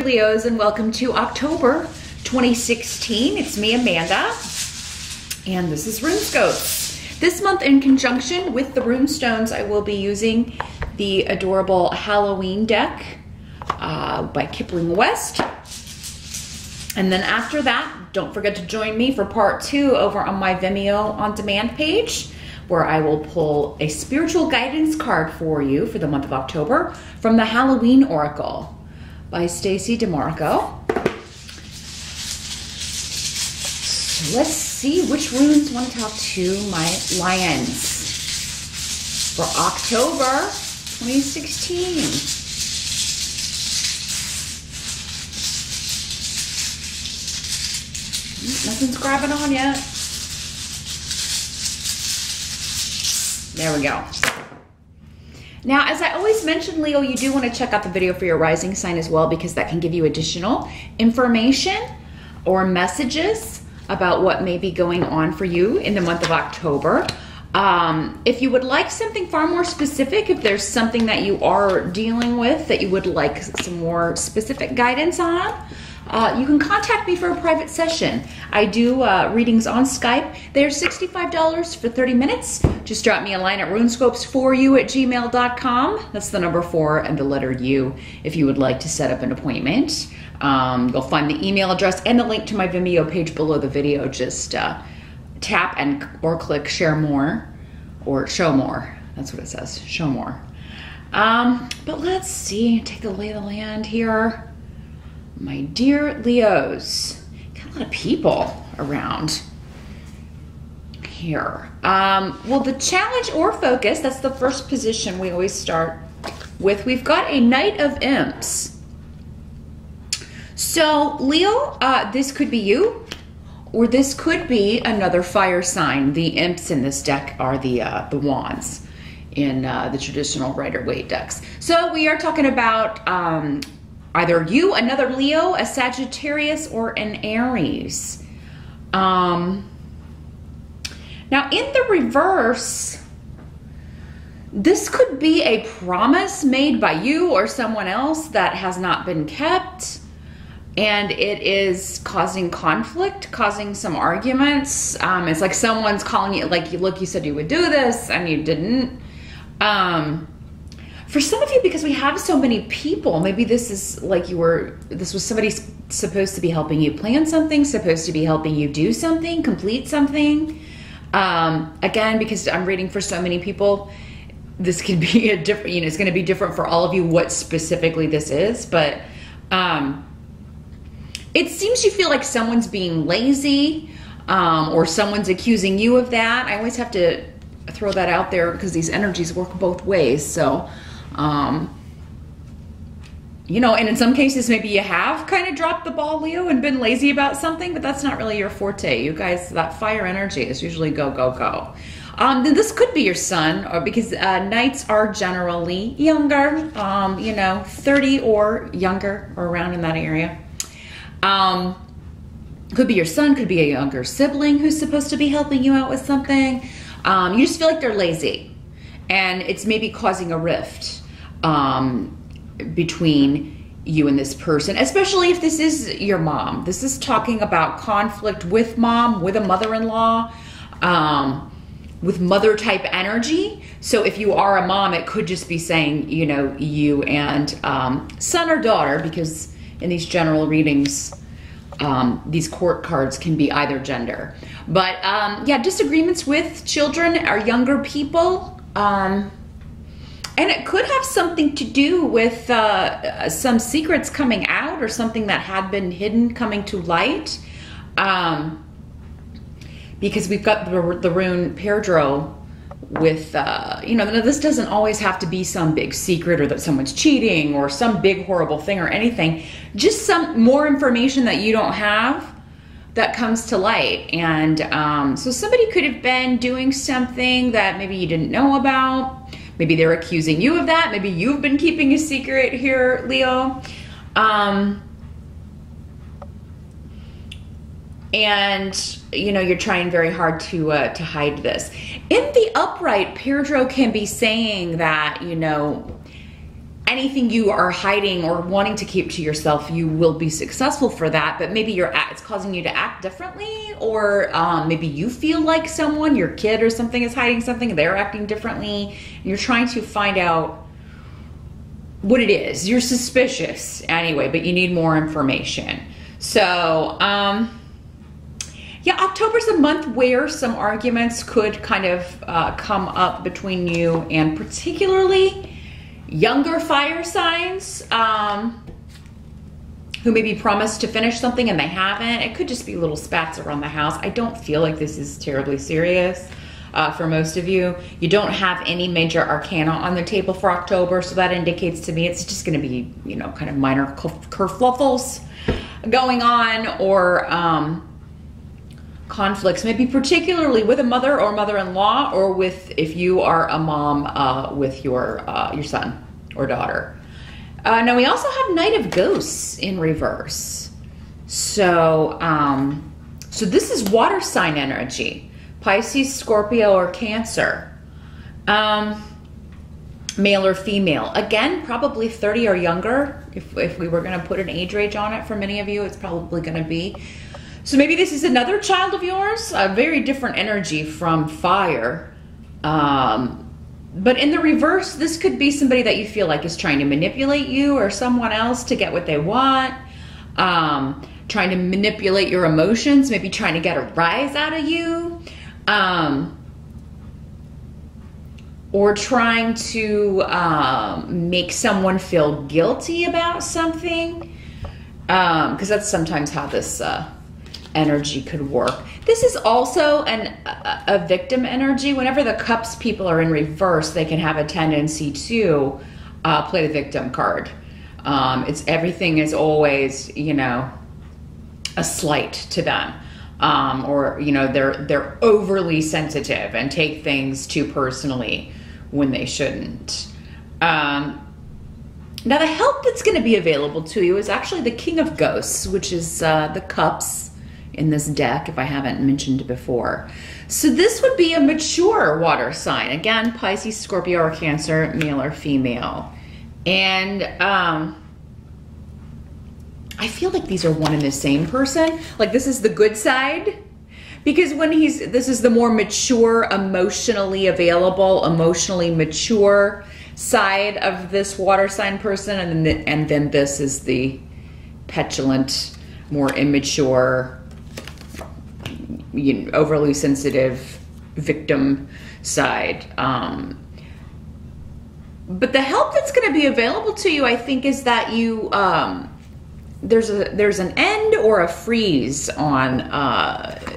Leos, and welcome to October 2016. It's me, Amanda, and this is Runescope. This month, in conjunction with the Runestones, I will be using the adorable Halloween deck by Kipling West. And then after that, don't forget to join me for part 2 over on my Vimeo on demand page, where I will pull a spiritual guidance card for you for the month of October from the Halloween Oracle by Stacey DeMarco. So let's see which runes want to talk to my lions for October 2016. Nothing's grabbing on yet. There we go. Now, as I always mention, Leo, you do want to check out the video for your rising sign as well, because that can give you additional information or messages about what may be going on for you in the month of October. If you would like something far more specific, if there's something that you are dealing with that you would like some more specific guidance on, you can contact me for a private session. I do readings on Skype. They're $65 for 30 minutes. Just drop me a line at runescopes4u@gmail.com. That's the number 4 and the letter U if you would like to set up an appointment. You'll find the email address and the link to my Vimeo page below the video. Just tap or click share more or show more. That's what it says, show more. But let's see, take the lay of the land here. My dear Leos, got a lot of people around here. Well, the challenge or focus, that's the first position we always start with. We've got a Knight of Imps. So Leo, this could be you, or this could be another fire sign. The imps in this deck are the wands in the traditional Rider-Waite decks. So we are talking about either you, another Leo, a Sagittarius, or an Aries. Now in the reverse, this could be a promise made by you or someone else that has not been kept, and it is causing conflict, causing some arguments. It's like someone's calling you, like, look, you said you would do this and you didn't. For some of you, because we have so many people, maybe this is like this was somebody supposed to be helping you plan something, supposed to be helping you do something, complete something. Again, because I'm reading for so many people, this could be a different, it's going to be different for all of you what specifically this is, but it seems you feel like someone's being lazy, or someone's accusing you of that. I always have to throw that out there because these energies work both ways. So, and in some cases, maybe you have kind of dropped the ball, Leo, and been lazy about something, but that's not really your forte. You guys, that fire energy is usually go, go, go. Then this could be your son, or because knights are generally younger, 30 or younger, or around in that area. Could be your son, could be a younger sibling who's supposed to be helping you out with something. You just feel like they're lazy, and it's maybe causing a rift between you and this person, especially if this is your mom. This is talking about conflict with mom, with a mother-in-law, with mother type energy. So if you are a mom, it could just be saying, you and son or daughter, because in these general readings, these court cards can be either gender. But yeah, disagreements with children or younger people. And it could have something to do with some secrets coming out, or something that had been hidden coming to light. Because we've got the rune Pedro with, this doesn't always have to be some big secret, or that someone's cheating, or some big horrible thing or anything. Just some more information that you don't have that comes to light. And so somebody could have been doing something that maybe you didn't know about. Maybe they're accusing you of that. Maybe you've been keeping a secret here, Leo. And you're trying very hard to hide this. In the upright, Pedro can be saying that anything you are hiding or wanting to keep to yourself, you will be successful for that. But maybe it's causing you to act differently, or maybe you feel like someone, your kid or something, is hiding something and they're acting differently, and you're trying to find out what it is. You're suspicious anyway, but you need more information. So yeah, October's a month where some arguments could kind of come up between you and particularly younger fire signs who maybe promised to finish something and they haven't. It could just be little spats around the house. I don't feel like this is terribly serious for most of you. You don't have any major arcana on the table for October, so that indicates to me it's just going to be, you know, kind of minor kerfluffles going on, or conflicts, maybe particularly with a mother or mother-in-law, or with, if you are a mom, with your son or daughter. Now we also have Knight of Ghosts in reverse. So, so this is water sign energy, Pisces, Scorpio, or Cancer. Male or female. Again, probably 30 or younger. If we were going to put an age range on it, for many of you, it's probably going to be. So maybe this is another child of yours, a very different energy from fire. But in the reverse, this could be somebody that you feel like is trying to manipulate you or someone else to get what they want, trying to manipulate your emotions, maybe trying to get a rise out of you, or trying to make someone feel guilty about something, because that's sometimes how this energy could work. This is also a victim energy. Whenever the cups people are in reverse, they can have a tendency to play the victim card. Everything is always, you know, a slight to them, or, you know, they're overly sensitive and take things too personally when they shouldn't. Now the help that's going to be available to you is actually the King of Ghosts, which is the cups in this deck, if I haven't mentioned it before. So this would be a mature water sign. Again, Pisces, Scorpio, or Cancer, male or female. And I feel like these are one and the same person. Like this is the good side, because when this is the more mature, emotionally available, emotionally mature side of this water sign person, and then this is the petulant, more immature, you know, overly sensitive victim side. But the help that's going to be available to you, I think, is that you there's an end or a freeze on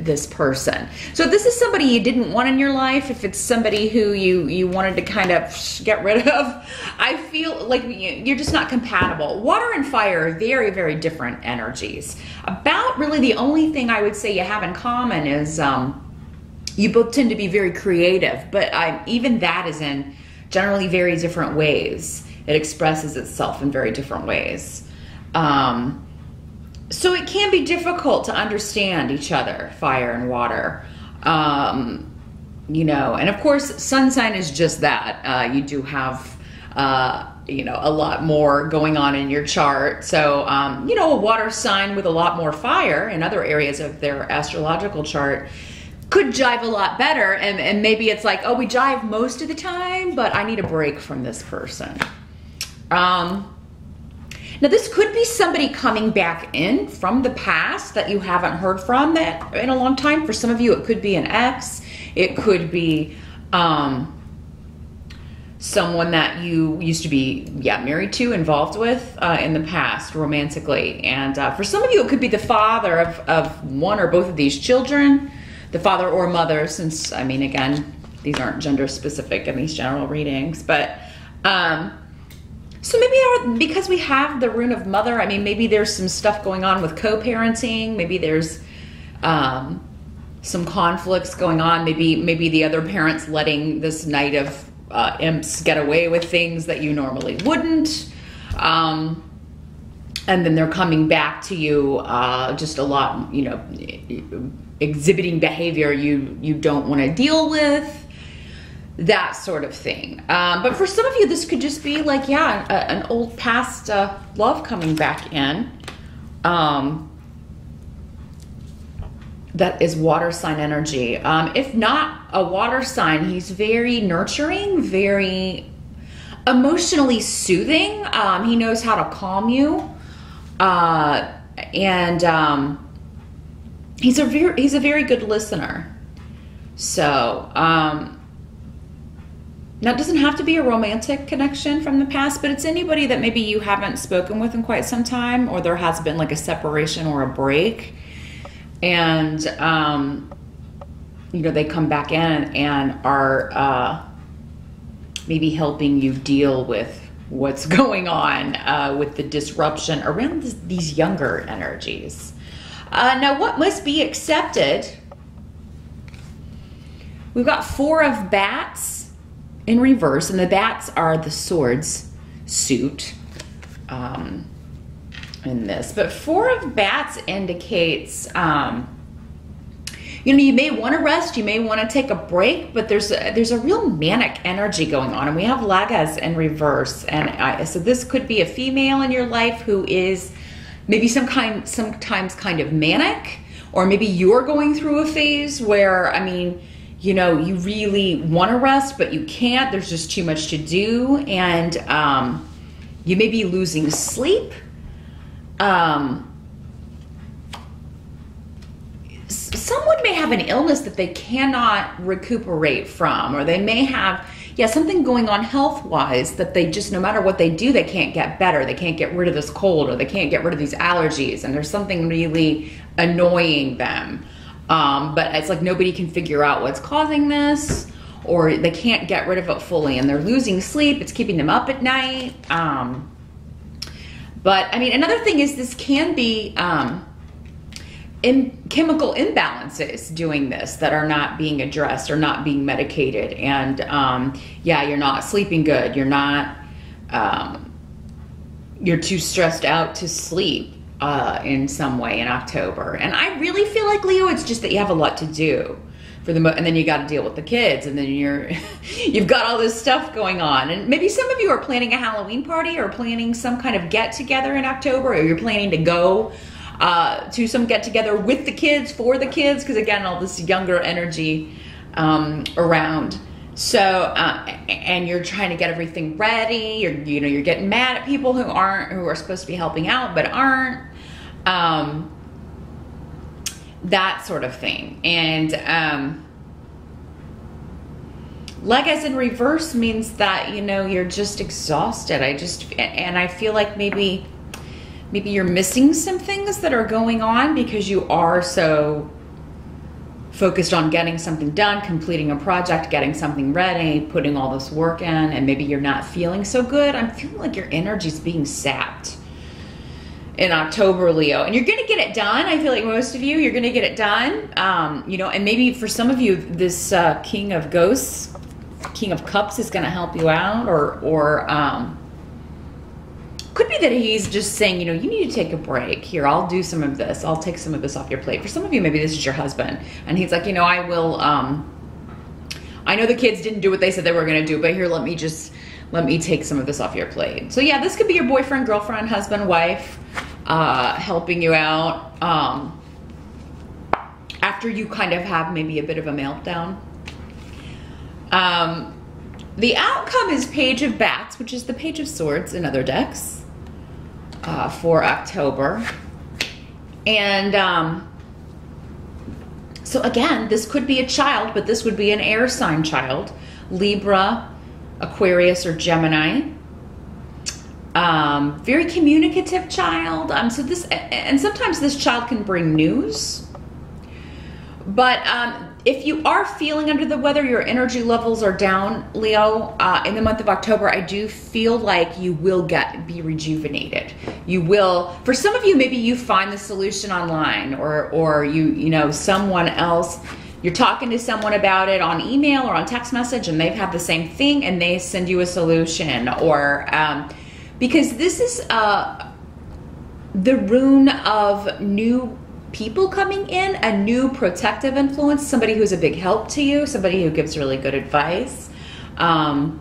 this person. So if this is somebody you didn't want in your life, if it's somebody who you wanted to kind of get rid of, I feel like you're just not compatible. Water and fire are very, very different energies. About really the only thing I would say you have in common is you both tend to be very creative, but even that is in generally very different ways. It expresses itself in very different ways. So it can be difficult to understand each other, fire and water. You know, and of course, sun sign is just that. You do have, you know, a lot more going on in your chart. So, you know, a water sign with a lot more fire in other areas of their astrological chart could jive a lot better. And maybe it's like, oh, we jive most of the time, but I need a break from this person. Now, this could be somebody coming back in from the past that you haven't heard from that in a long time. For some of you, it could be an ex. It could be someone that you used to be married to, involved with in the past romantically. And for some of you, it could be the father of one or both of these children, the father or mother, since, I mean, again, these aren't gender specific in these general readings, but so maybe because we have the rune of mother, I mean, maybe there's some stuff going on with co-parenting. Maybe there's some conflicts going on. Maybe the other parent's letting this knight of imps get away with things that you normally wouldn't. And then they're coming back to you just a lot, you know, exhibiting behavior you don't want to deal with. that sort of thing. But for some of you, this could just be like, yeah, an old past love coming back in. That is water sign energy. If not a water sign, he's very nurturing, very emotionally soothing. He knows how to calm you. And he's a very good listener. So, now it doesn't have to be a romantic connection from the past, but it's anybody that maybe you haven't spoken with in quite some time, or there has been like a separation or a break. And, you know, they come back in and are maybe helping you deal with what's going on with the disruption around these younger energies. Now, what must be accepted? We've got 4 of bats in reverse, and the bats are the swords suit in this. But 4 of bats indicates, you know, you may want to rest, you may want to take a break, but there's a real manic energy going on, and we have Lagas in reverse, and so this could be a female in your life who is maybe sometimes kind of manic, or maybe you're going through a phase where, I mean, you know, you really want to rest, but you can't. There's just too much to do, and you may be losing sleep. Someone may have an illness that they cannot recuperate from, or they may have, something going on health-wise that they just, no matter what they do, they can't get better. They can't get rid of this cold, or they can't get rid of these allergies, and there's something really annoying them. But it's like nobody can figure out what's causing this, or they can't get rid of it fully, and they're losing sleep. It's keeping them up at night. But I mean, another thing is this can be chemical imbalances doing this that are not being addressed or not being medicated. And you're not sleeping good. You're not, you're too stressed out to sleep in some way in October. And I really feel like, Leo, it's just that you have a lot to do for and then you got to deal with the kids, and then you've got all this stuff going on. And maybe some of you are planning a Halloween party, or planning some kind of get together in October, or you're planning to go to some get together with the kids, for the kids, because again, all this younger energy around. So, and you're trying to get everything ready. You're getting mad at people who are supposed to be helping out but aren't. That sort of thing. And Legas in reverse means that, you're just exhausted. I feel like maybe you're missing some things that are going on because you are so focused on getting something done, completing a project, getting something ready, putting all this work in, and maybe you're not feeling so good. I'm feeling like your energy's being sapped in October, Leo, and you're going to get it done. I feel like most of you, you're going to get it done. And maybe for some of you, this King of Ghosts, King of Cups is going to help you out, or could be that he's just saying, you need to take a break. Here, I'll do some of this. I'll take some of this off your plate. For some of you, maybe this is your husband, and he's like, I will, I know the kids didn't do what they said they were going to do, but here, let me take some of this off your plate. So yeah, this could be your boyfriend, girlfriend, husband, wife, helping you out after you kind of have maybe a bit of a meltdown. The outcome is Page of Bats, which is the Page of Swords in other decks for October. And so again, this could be a child, but this would be an air sign child, Libra, Aquarius, or Gemini. Very communicative child. So this, and sometimes this child can bring news. But if you are feeling under the weather, your energy levels are down, Leo, in the month of October, I do feel like you will be rejuvenated. You will, for some of you, maybe you find the solution online, or someone else, you're talking to someone about it on email or on text message, and they've had the same thing, and they send you a solution, or because this is the rune of new people coming in, a new protective influence, somebody who's a big help to you, somebody who gives really good advice. And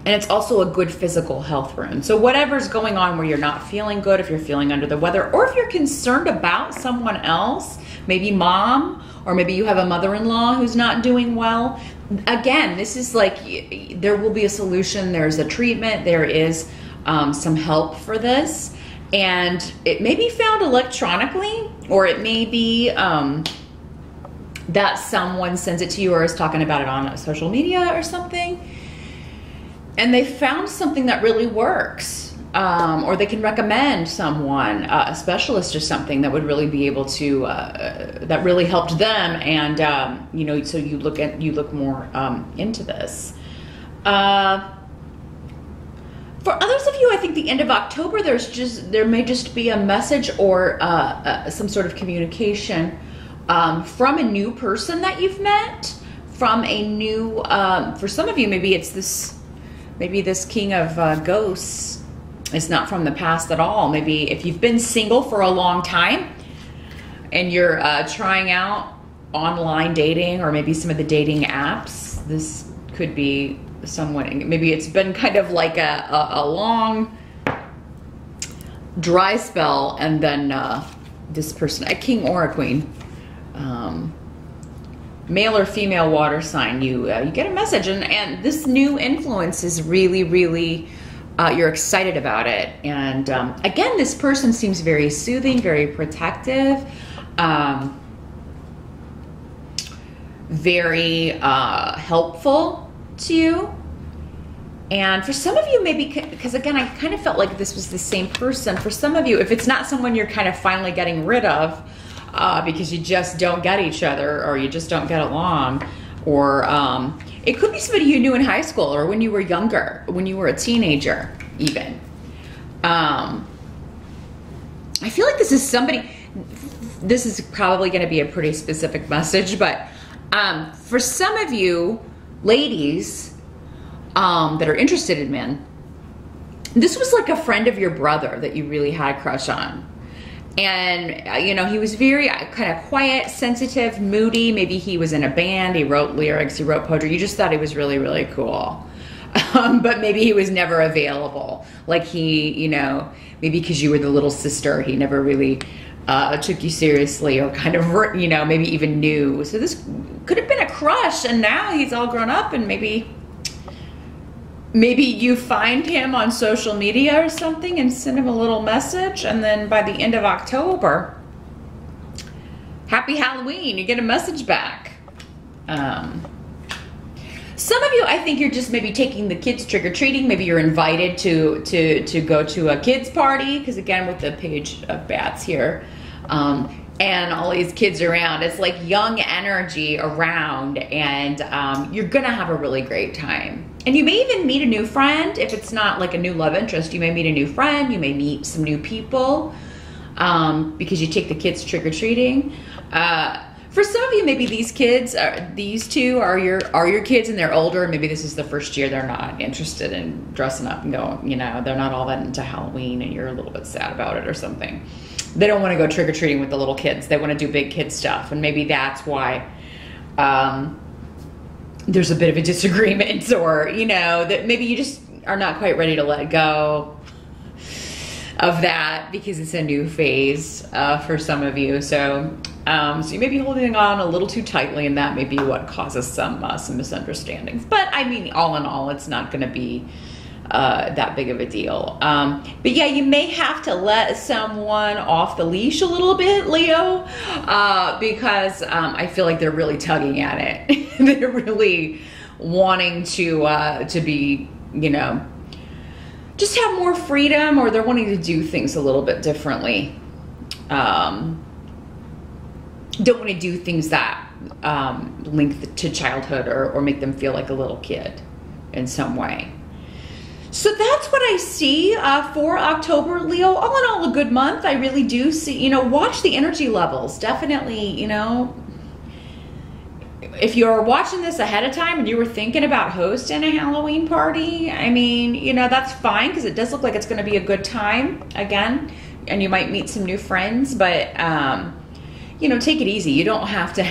it's also a good physical health rune. So whatever's going on where you're not feeling good, if you're feeling under the weather, or if you're concerned about someone else, maybe mom, or maybe you have a mother-in-law who's not doing well. Again, this is like, there will be a solution. There's a treatment. There is some help for this. And it may be found electronically, or it may be that someone sends it to you or is talking about it on social media or something. And they found something that really works, or they can recommend someone, a specialist or something that would really be able to, that really helped them. And, you know, so you look more into this. For others of you, I think the end of October, there may just be a message or some sort of communication from a new person that you've met, from a new, for some of you, maybe it's this, maybe this king of ghosts is not from the past at all. Maybe if you've been single for a long time and you're trying out online dating, or maybe some of the dating apps, this could be someone. Maybe it's been kind of like a long dry spell, and then this person, a king or a queen, male or female water sign, you get a message, and this new influence is really, really, you're excited about it. And again, this person seems very soothing, very protective, very helpful to you. And for some of you, maybe, because again, I kind of felt like this was the same person. For some of you, if it's not someone you're kind of finally getting rid of, because you just don't get each other, or you just don't get along, or it could be somebody you knew in high school, or when you were younger, when you were a teenager even. I feel like this is somebody, this is probably going to be a pretty specific message, but for some of you ladies that are interested in men, this was like a friend of your brother that you really had a crush on. And, you know, he was very kind of quiet, sensitive, moody. Maybe he was in a band. He wrote lyrics. He wrote poetry. You just thought he was really, really cool. But maybe he was never available. Like he, you know, maybe because you were the little sister, he never really took you seriously, or kind of, you know, maybe even knew. So this could have been a crush, and now he's all grown up, and maybe you find him on social media or something and send him a little message, and then by the end of October, happy Halloween, you get a message back. Some of you, I think you're just maybe taking the kids trick-or-treating. Maybe you're invited to go to a kids party, because again, with the page of bats here, and all these kids around, it's like young energy around, and you're gonna have a really great time. And you may even meet a new friend. If it's not like a new love interest, you may meet a new friend, you may meet some new people, because you take the kids trick-or-treating. For some of you, maybe these kids, these two are your kids, and they're older. Maybe this is the first year they're not interested in dressing up and going, you know, they're not all that into Halloween, and you're a little bit sad about it or something. They don't want to go trick-or-treating with the little kids. They want to do big kid stuff, and maybe that's why there's a bit of a disagreement, or, you know, that maybe you just are not quite ready to let go of that, because it's a new phase for some of you. So you may be holding on a little too tightly, and that may be what causes some misunderstandings. But I mean, all in all, it's not going to be that big of a deal. But yeah, you may have to let someone off the leash a little bit, Leo, because I feel like they're really tugging at it. They're really wanting to be, you know, just have more freedom, or they're wanting to do things a little bit differently. Don't want to do things that link to childhood, or make them feel like a little kid in some way. So that's what I see for October, Leo. All in all, a good month. I really do see, you know, watch the energy levels. Definitely, you know, if you're watching this ahead of time and you were thinking about hosting a Halloween party, I mean, you know, that's fine, because it does look like it's going to be a good time again, and you might meet some new friends, but, you know, take it easy. You don't have to...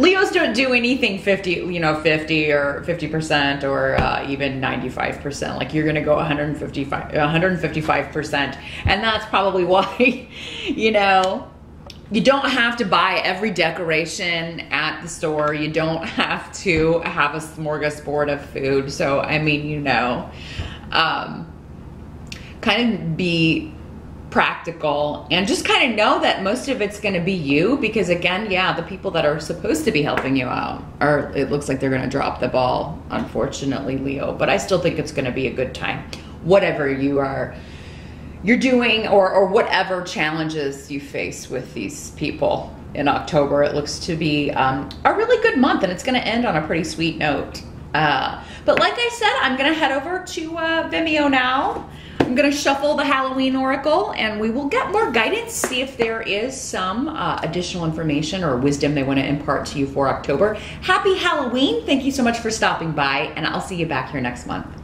Leos don't do anything 50, you know, 50 or 50% or even 95%. Like you're going to go 155%. And that's probably why, you know, you don't have to buy every decoration at the store. You don't have to have a smorgasbord of food. So, I mean, you know, kind of be practical and just kind of know that most of it's going to be you, because again, yeah, the people that are supposed to be helping you out are, it looks like they're going to drop the ball, unfortunately, Leo. But I still think it's going to be a good time, whatever you're doing, or whatever challenges you face with these people in October. It looks to be a really good month, and it's going to end on a pretty sweet note. But like I said, I'm going to head over to Vimeo now. I'm going to shuffle the Halloween Oracle, and we will get more guidance, see if there is some additional information or wisdom they want to impart to you for October. Happy Halloween. Thank you so much for stopping by, and I'll see you back here next month.